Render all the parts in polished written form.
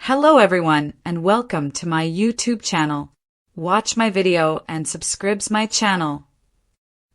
Hello everyone and welcome to my YouTube channel. Watch my video and subscribe my channel.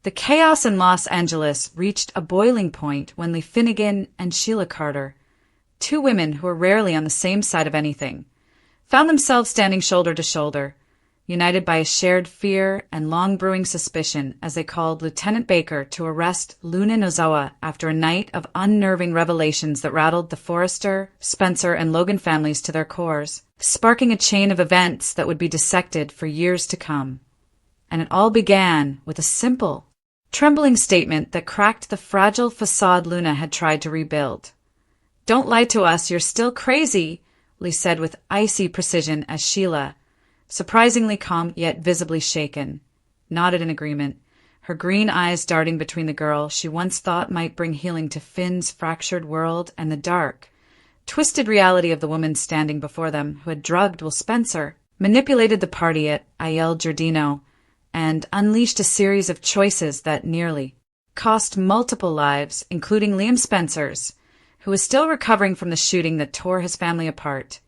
The chaos in Los Angeles reached a boiling point when Lee Finnegan and Sheila Carter, two women who were rarely on the same side of anything, found themselves standing shoulder to shoulder, united by a shared fear and long-brewing suspicion as they called Lieutenant Baker to arrest Luna Nozawa after a night of unnerving revelations that rattled the Forrester, Spencer, and Logan families to their cores, sparking a chain of events that would be dissected for years to come. And it all began with a simple, trembling statement that cracked the fragile facade Luna had tried to rebuild. "Don't lie to us, you're still crazy," Lee said with icy precision as Sheila, surprisingly calm yet visibly shaken, nodded in agreement, her green eyes darting between the girl she once thought might bring healing to Finn's fractured world and the dark, twisted reality of the woman standing before them who had drugged Will Spencer, manipulated the party at El Giardino, and unleashed a series of choices that nearly cost multiple lives, including Liam Spencer's, who was still recovering from the shooting that tore his family apart.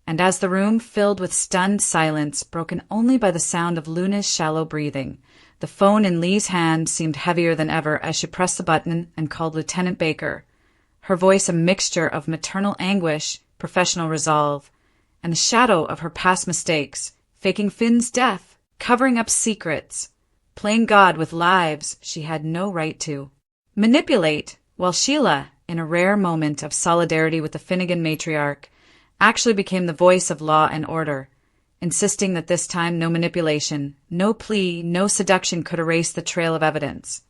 And as the room filled with stunned silence, broken only by the sound of Luna's shallow breathing, the phone in Lee's hand seemed heavier than ever as she pressed the button and called Lieutenant Baker, her voice a mixture of maternal anguish, professional resolve, and the shadow of her past mistakes, faking Finn's death, covering up secrets, playing God with lives she had no right to manipulate, while Sheila, in a rare moment of solidarity with the Finnegan matriarch, actually became the voice of law and order, insisting that this time no manipulation, no plea, no seduction could erase the trail of evidence.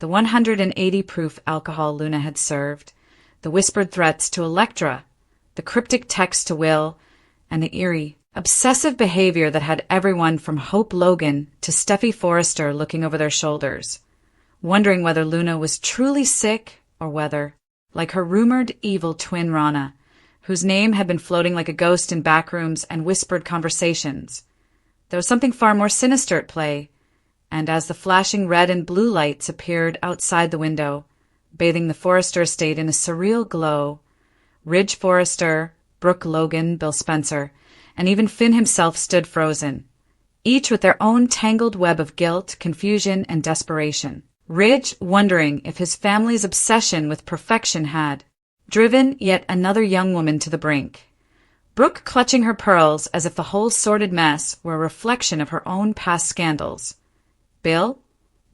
The 180-proof alcohol Luna had served, the whispered threats to Electra, the cryptic text to Will, and the eerie, obsessive behavior that had everyone from Hope Logan to Steffi Forrester looking over their shoulders, wondering whether Luna was truly sick or whether, like her rumored evil twin Rana, whose name had been floating like a ghost in backrooms and whispered conversations, there was something far more sinister at play, and as the flashing red and blue lights appeared outside the window, bathing the Forrester estate in a surreal glow, Ridge Forrester, Brooke Logan, Bill Spencer, and even Finn himself stood frozen, each with their own tangled web of guilt, confusion, and desperation. Ridge wondering if his family's obsession with perfection had driven yet another young woman to the brink. Brooke clutching her pearls as if the whole sordid mess were a reflection of her own past scandals. Bill,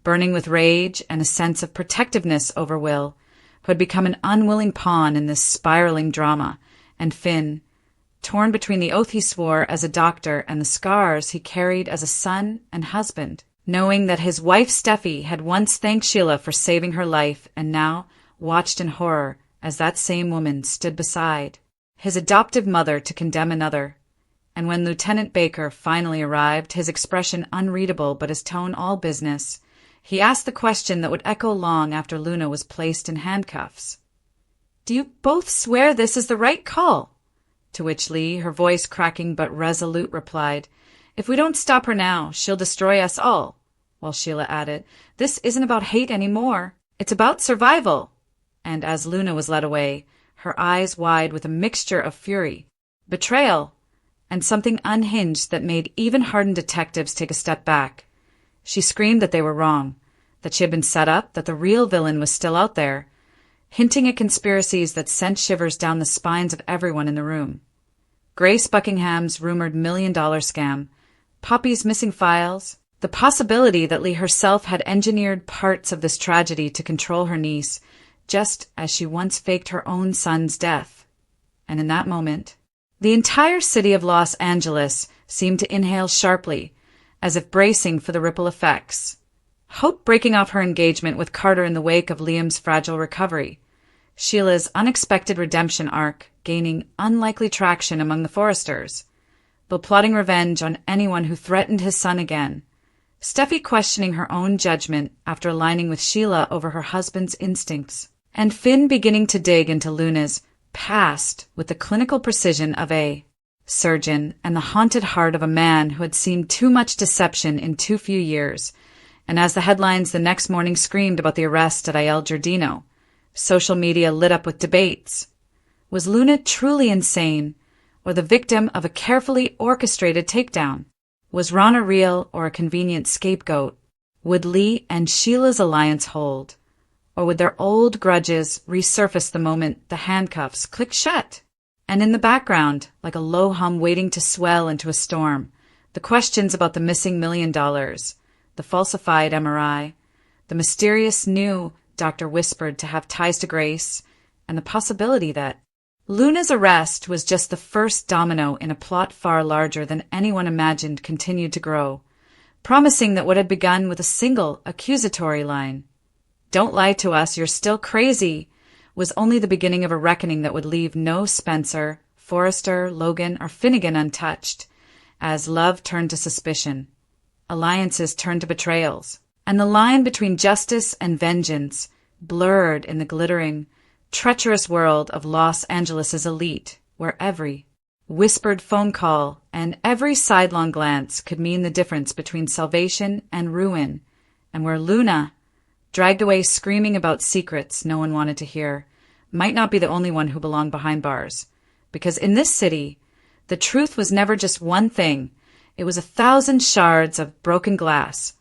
burning with rage and a sense of protectiveness over Will, who had become an unwilling pawn in this spiraling drama, and Finn, torn between the oath he swore as a doctor and the scars he carried as a son and husband, knowing that his wife Steffi had once thanked Sheila for saving her life and now watched in horror as that same woman stood beside his adoptive mother to condemn another. And when Lieutenant Baker finally arrived, his expression unreadable but his tone all business, he asked the question that would echo long after Luna was placed in handcuffs. "Do you both swear this is the right call?" To which Lee, her voice cracking but resolute, replied, "If we don't stop her now, she'll destroy us all," while Sheila added, "This isn't about hate anymore. It's about survival." And as Luna was led away, her eyes wide with a mixture of fury, betrayal, and something unhinged that made even hardened detectives take a step back, she screamed that they were wrong, that she had been set up, that the real villain was still out there, hinting at conspiracies that sent shivers down the spines of everyone in the room. Grace Buckingham's rumored $1 million scam, Poppy's missing files, the possibility that Lee herself had engineered parts of this tragedy to control her niece, just as she once faked her own son's death. And in that moment, the entire city of Los Angeles seemed to inhale sharply, as if bracing for the ripple effects. Hope breaking off her engagement with Carter in the wake of Liam's fragile recovery, Sheila's unexpected redemption arc gaining unlikely traction among the Forresters, Bill plotting revenge on anyone who threatened his son again, Steffi questioning her own judgment after aligning with Sheila over her husband's instincts, and Finn beginning to dig into Luna's past with the clinical precision of a surgeon and the haunted heart of a man who had seen too much deception in too few years. And as the headlines the next morning screamed about the arrest at El Giardino, social media lit up with debates. Was Luna truly insane, or the victim of a carefully orchestrated takedown? Was Rana real or a convenient scapegoat? Would Lee and Sheila's alliance hold? Or would their old grudges resurface the moment the handcuffs clicked shut? And in the background, like a low hum waiting to swell into a storm, the questions about the missing $1 million, the falsified MRI, the mysterious new doctor whispered to have ties to Grace, and the possibility that Luna's arrest was just the first domino in a plot far larger than anyone imagined continued to grow, promising that what had begun with a single accusatory line, "Don't lie to us, you're still crazy," was only the beginning of a reckoning that would leave no Spencer, Forrester, Logan, or Finnegan untouched, as love turned to suspicion, alliances turned to betrayals, and the line between justice and vengeance blurred in the glittering, treacherous world of Los Angeles' elite, where every whispered phone call and every sidelong glance could mean the difference between salvation and ruin, and where Luna, dragged away screaming about secrets no one wanted to hear, might not be the only one who belonged behind bars. Because in this city, the truth was never just one thing. It was 1,000 shards of broken glass,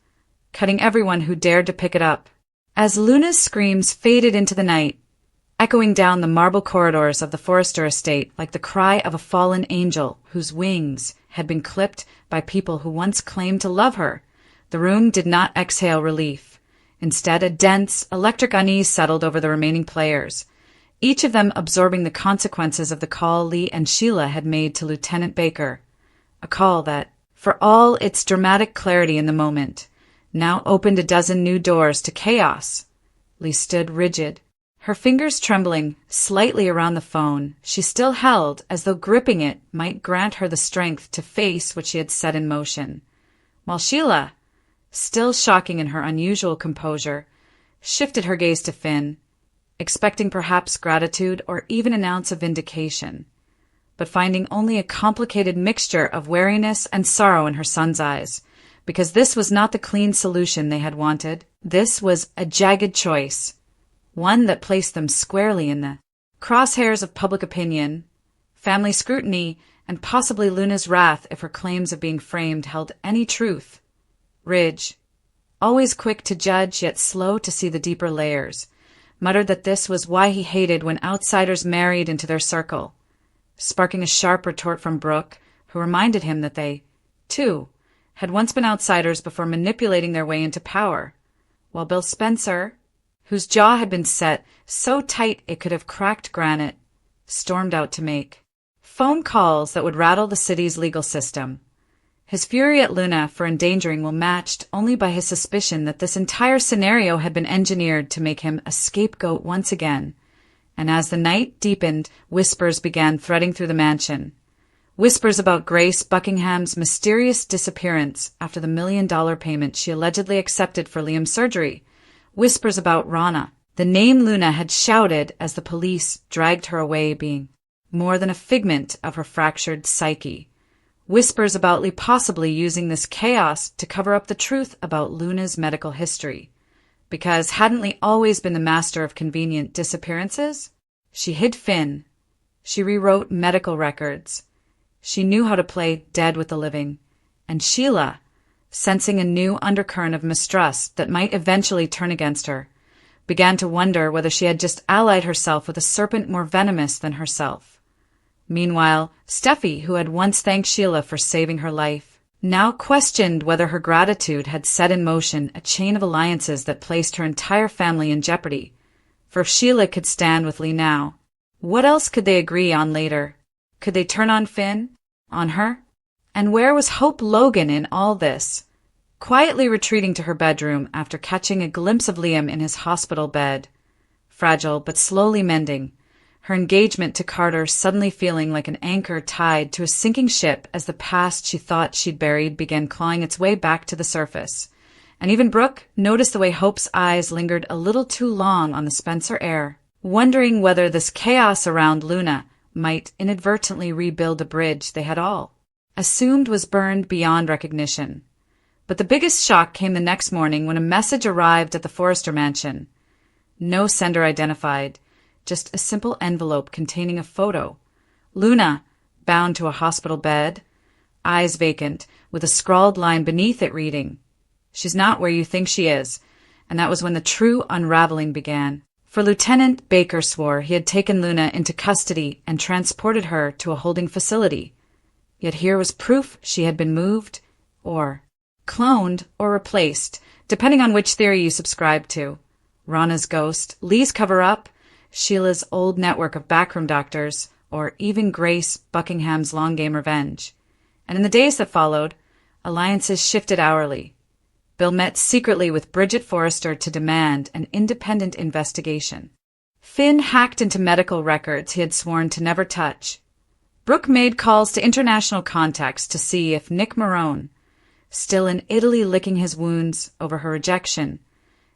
cutting everyone who dared to pick it up. As Luna's screams faded into the night, echoing down the marble corridors of the Forrester estate like the cry of a fallen angel whose wings had been clipped by people who once claimed to love her, the room did not exhale relief. Instead, a dense, electric unease settled over the remaining players, each of them absorbing the consequences of the call Lee and Sheila had made to Lieutenant Baker, a call that, for all its dramatic clarity in the moment, now opened a dozen new doors to chaos. Lee stood rigid, her fingers trembling slightly around the phone she still held as though gripping it might grant her the strength to face what she had set in motion, while Sheila, still shocking in her unusual composure, shifted her gaze to Finn, expecting perhaps gratitude or even an ounce of vindication, but finding only a complicated mixture of wariness and sorrow in her son's eyes, because this was not the clean solution they had wanted. This was a jagged choice, one that placed them squarely in the crosshairs of public opinion, family scrutiny, and possibly Luna's wrath if her claims of being framed held any truth. Ridge, always quick to judge yet slow to see the deeper layers, muttered that this was why he hated when outsiders married into their circle, sparking a sharp retort from Brooke, who reminded him that they, too, had once been outsiders before manipulating their way into power, while Bill Spencer, whose jaw had been set so tight it could have cracked granite, stormed out to make phone calls that would rattle the city's legal system. His fury at Luna for endangering Will matched only by his suspicion that this entire scenario had been engineered to make him a scapegoat once again. And as the night deepened, whispers began threading through the mansion. Whispers about Grace Buckingham's mysterious disappearance after the $1 million payment she allegedly accepted for Liam's surgery. Whispers about Rana, the name Luna had shouted as the police dragged her away, being more than a figment of her fractured psyche. Whispers about Lee possibly using this chaos to cover up the truth about Luna's medical history. Because hadn't Lee always been the master of convenient disappearances? She hid Finn. She rewrote medical records. She knew how to play dead with the living. And Sheila, sensing a new undercurrent of mistrust that might eventually turn against her, began to wonder whether she had just allied herself with a serpent more venomous than herself. Meanwhile, Steffi, who had once thanked Sheila for saving her life, now questioned whether her gratitude had set in motion a chain of alliances that placed her entire family in jeopardy. For if Sheila could stand with Lee now, what else could they agree on later? Could they turn on Finn? On her? And where was Hope Logan in all this? Quietly retreating to her bedroom after catching a glimpse of Liam in his hospital bed, fragile but slowly mending, her engagement to Carter suddenly feeling like an anchor tied to a sinking ship as the past she thought she'd buried began clawing its way back to the surface. And even Brooke noticed the way Hope's eyes lingered a little too long on the Spencer heir, wondering whether this chaos around Luna might inadvertently rebuild a bridge they had all assumed was burned beyond recognition. But the biggest shock came the next morning when a message arrived at the Forrester mansion. No sender identified, just a simple envelope containing a photo. Luna, bound to a hospital bed, eyes vacant, with a scrawled line beneath it reading, "She's not where you think she is." And that was when the true unraveling began. For Lieutenant Baker swore he had taken Luna into custody and transported her to a holding facility. Yet here was proof she had been moved, or cloned, or replaced, depending on which theory you subscribe to. Rana's ghost, Lee's cover-up, Sheila's old network of backroom doctors, or even Grace Buckingham's long-game revenge. And in the days that followed, alliances shifted hourly. Bill met secretly with Bridget Forrester to demand an independent investigation. Finn hacked into medical records he had sworn to never touch. Brooke made calls to international contacts to see if Nick Marone, still in Italy licking his wounds over her rejection,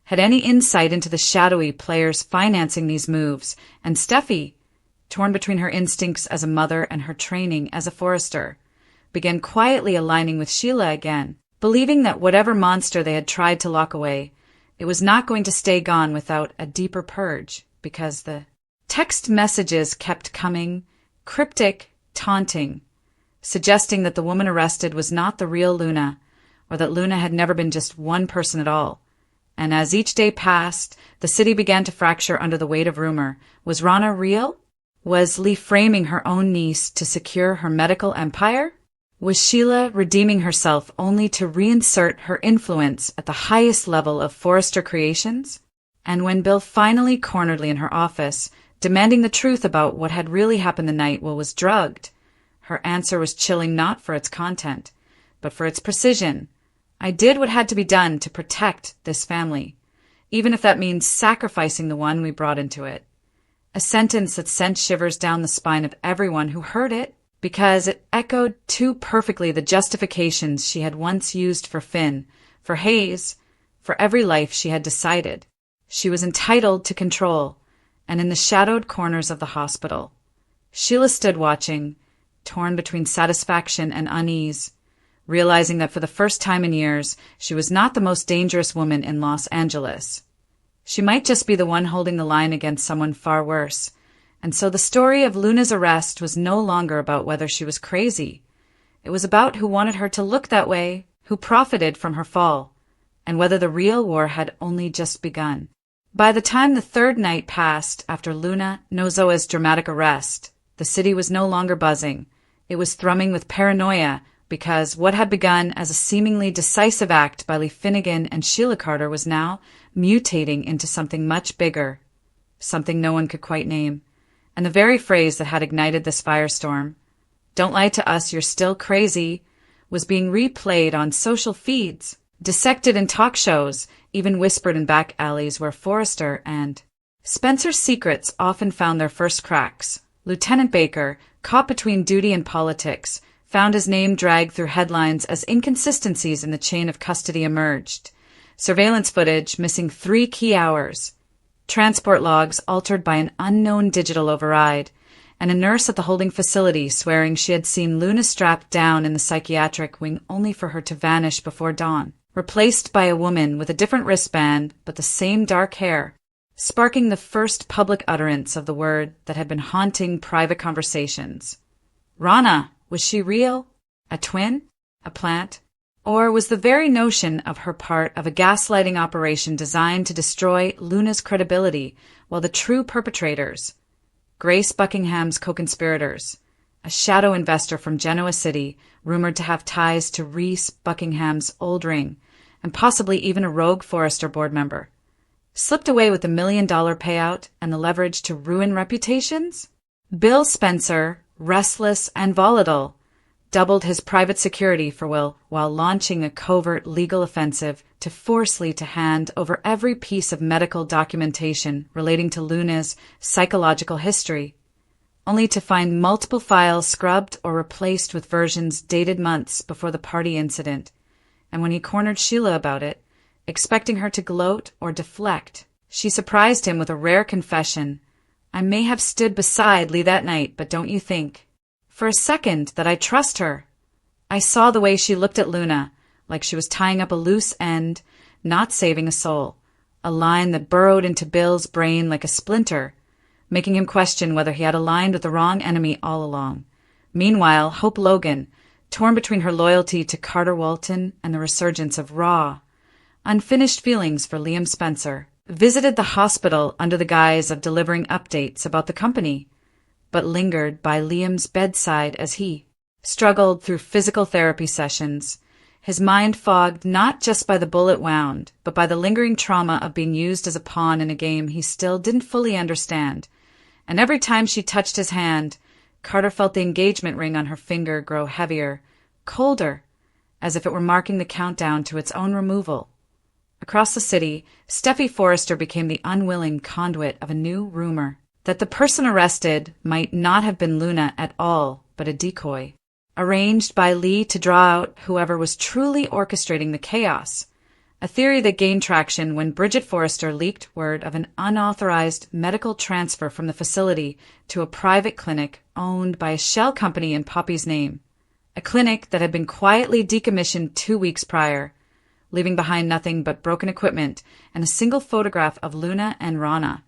had any insight into the shadowy players financing these moves, and Steffi, torn between her instincts as a mother and her training as a Forrester, began quietly aligning with Sheila again, believing that whatever monster they had tried to lock away, it was not going to stay gone without a deeper purge, because the text messages kept coming, cryptic, taunting, suggesting that the woman arrested was not the real Luna, or that Luna had never been just one person at all. And as each day passed, the city began to fracture under the weight of rumor. Was Rana real? Was Lee framing her own niece to secure her medical empire? Was Sheila redeeming herself only to reinsert her influence at the highest level of Forrester Creations? And when Bill finally cornered Lee in her office, demanding the truth about what had really happened the night Will was drugged, her answer was chilling not for its content, but for its precision. "I did what had to be done to protect this family, even if that means sacrificing the one we brought into it." A sentence that sent shivers down the spine of everyone who heard it, because it echoed too perfectly the justifications she had once used for Finn, for Hayes, for every life she had decided she was entitled to control. And in the shadowed corners of the hospital, Sheila stood watching, torn between satisfaction and unease, realizing that for the first time in years, she was not the most dangerous woman in Los Angeles. She might just be the one holding the line against someone far worse. And so the story of Luna's arrest was no longer about whether she was crazy. It was about who wanted her to look that way, who profited from her fall, and whether the real war had only just begun. By the time the third night passed after Luna Nozoa's dramatic arrest, the city was no longer buzzing. It was thrumming with paranoia, because what had begun as a seemingly decisive act by Lee Finnegan and Sheila Carter was now mutating into something much bigger, something no one could quite name. And the very phrase that had ignited this firestorm, "Don't lie to us, you're still crazy," was being replayed on social feeds, dissected in talk shows, even whispered in back alleys where Forrester and Spencer's secrets often found their first cracks. Lieutenant Baker, caught between duty and politics, found his name dragged through headlines as inconsistencies in the chain of custody emerged. Surveillance footage missing 3 key hours, transport logs altered by an unknown digital override, and a nurse at the holding facility swearing she had seen Luna strapped down in the psychiatric wing only for her to vanish before dawn, replaced by a woman with a different wristband but the same dark hair, sparking the first public utterance of the word that had been haunting private conversations. Rana, was she real? A twin? A plant? Or was the very notion of her part of a gaslighting operation designed to destroy Luna's credibility, while the true perpetrators, Grace Buckingham's co-conspirators, a shadow investor from Genoa City, rumored to have ties to Reese Buckingham's old ring, and possibly even a rogue Forrester board member, slipped away with the $1 million payout and the leverage to ruin reputations? Bill Spencer, restless and volatile, doubled his private security for Will while launching a covert legal offensive to force Lee to hand over every piece of medical documentation relating to Luna's psychological history, only to find multiple files scrubbed or replaced with versions dated months before the party incident. And when he cornered Sheila about it, expecting her to gloat or deflect, she surprised him with a rare confession. "I may have stood beside Lee that night, but don't you think for a second that I trust her. I saw the way she looked at Luna, like she was tying up a loose end, not saving a soul, a line that burrowed into Bill's brain like a splinter, making him question whether he had aligned with the wrong enemy all along. Meanwhile, Hope Logan, torn between her loyalty to Carter Walton and the resurgence of raw, unfinished feelings for Liam Spencer, visited the hospital under the guise of delivering updates about the company, but lingered by Liam's bedside as he struggled through physical therapy sessions, his mind fogged not just by the bullet wound, but by the lingering trauma of being used as a pawn in a game he still didn't fully understand. And every time she touched his hand, Carter felt the engagement ring on her finger grow heavier, colder, as if it were marking the countdown to its own removal. Across the city, Steffi Forrester became the unwilling conduit of a new rumor that the person arrested might not have been Luna at all, but a decoy, arranged by Lee to draw out whoever was truly orchestrating the chaos, a theory that gained traction when Bridget Forrester leaked word of an unauthorized medical transfer from the facility to a private clinic owned by a shell company in Poppy's name, a clinic that had been quietly decommissioned 2 weeks prior, leaving behind nothing but broken equipment and a single photograph of Luna and Rana,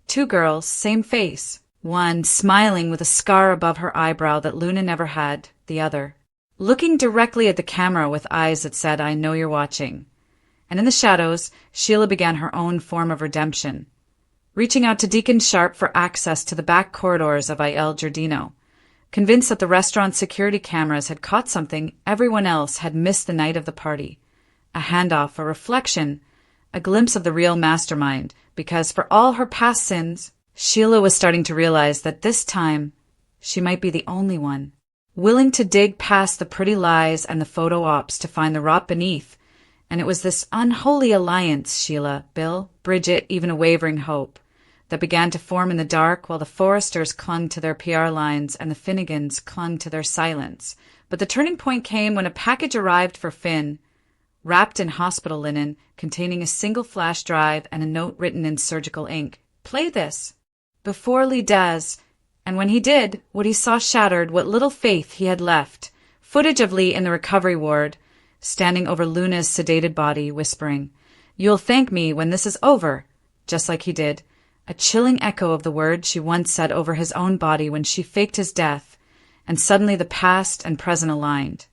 2 girls, same face, one smiling with a scar above her eyebrow that Luna never had, the other looking directly at the camera with eyes that said, "I know you're watching." And in the shadows, Sheila began her own form of redemption, reaching out to Deacon Sharp for access to the back corridors of Il Giardino, convinced that the restaurant's security cameras had caught something everyone else had missed the night of the party, a handoff, a reflection, a glimpse of the real mastermind, because for all her past sins, Sheila was starting to realize that this time she might be the only one, willing to dig past the pretty lies and the photo ops to find the rot beneath. And it was this unholy alliance, Sheila, Bill, Bridget, even a wavering hope, that began to form in the dark while the Forresters clung to their PR lines and the Finnegans clung to their silence. But the turning point came when a package arrived for Finn, wrapped in hospital linen, containing a single flash drive and a note written in surgical ink. "Play this before Lee does." And when he did, what he saw shattered what little faith he had left. Footage of Lee in the recovery ward, standing over Luna's sedated body, whispering, "You'll thank me when this is over," just like he did, a chilling echo of the words she once said over his own body when she faked his death, and suddenly the past and present aligned.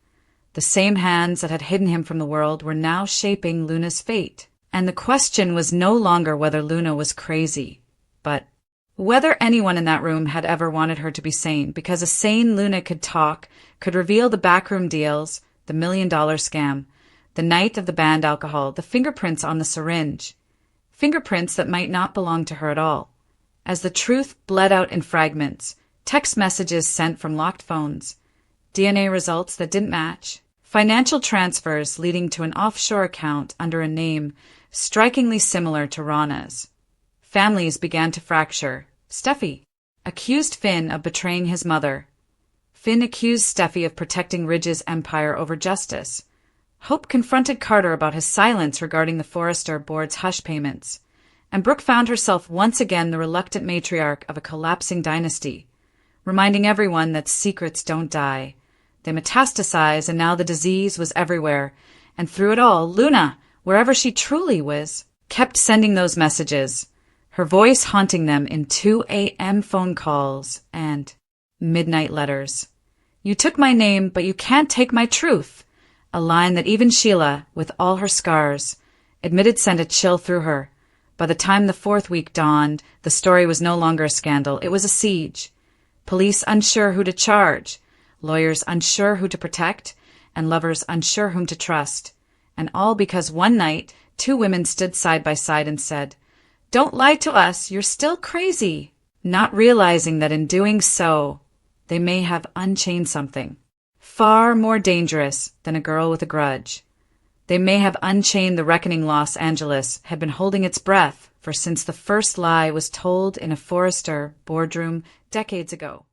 The same hands that had hidden him from the world were now shaping Luna's fate. And the question was no longer whether Luna was crazy, but whether anyone in that room had ever wanted her to be sane, because a sane Luna could talk, could reveal the backroom deals, the $1 million scam, the night of the banned alcohol, the fingerprints on the syringe, fingerprints that might not belong to her at all. As the truth bled out in fragments, text messages sent from locked phones, DNA results that didn't match, financial transfers leading to an offshore account under a name strikingly similar to Rana's. Families began to fracture. Steffi accused Finn of betraying his mother. Finn accused Steffi of protecting Ridge's empire over justice. Hope confronted Carter about his silence regarding the Forrester board's hush payments. And Brooke found herself once again the reluctant matriarch of a collapsing dynasty, reminding everyone that secrets don't die. They metastasize, and now the disease was everywhere. And through it all, Luna, wherever she truly was, kept sending those messages, her voice haunting them in 2 a.m. phone calls and midnight letters. "You took my name, but you can't take my truth," a line that even Sheila, with all her scars, admitted sent a chill through her. By the time the 4th week dawned, the story was no longer a scandal. It was a siege. Police unsure who to charge, lawyers unsure who to protect, and lovers unsure whom to trust. And all because one night 2 women stood side by side and said, "Don't lie to us, you're still crazy," not realizing that in doing so, they may have unchained something far more dangerous than a girl with a grudge. They may have unchained the reckoning Los Angeles had been holding its breath for since the first lie was told in a Forrester boardroom decades ago.